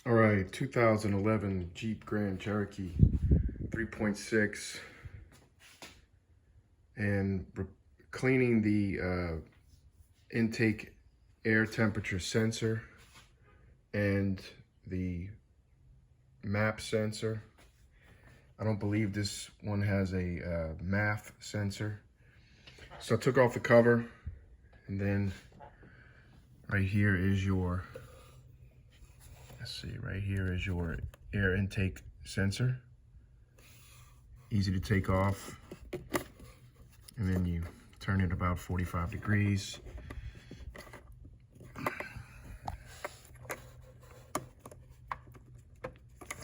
All right, 2011 Jeep Grand Cherokee 3.6, and cleaning the intake air temperature sensor and the map sensor. I don't believe this one has a MAF sensor. So I took off the cover, and then right here is your, right here is your air intake sensor. Easy to take off, and then you turn it about 45 degrees. And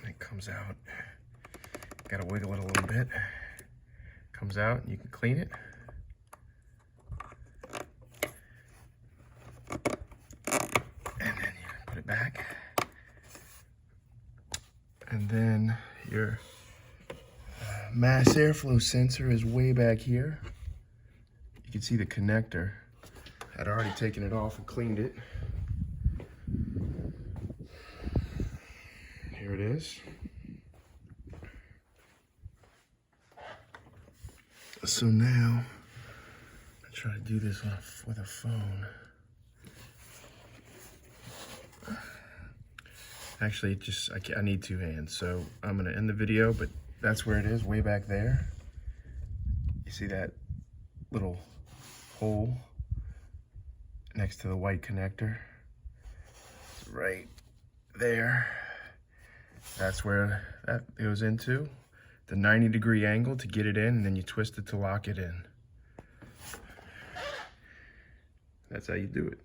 it comes out. Gotta wiggle it a little bit. Comes out, and you can clean it. And then you put it back. And then your mass airflow sensor is way back here. You can see the connector. I'd already taken it off and cleaned it. Here it is. So now, I try to do this with a phone. Actually, I need two hands, so I'm gonna end the video, but that's where it is, way back there. You see that little hole next to the white connector? It's right there. That's where that goes into. The 90-degree angle to get it in, and then you twist it to lock it in. That's how you do it.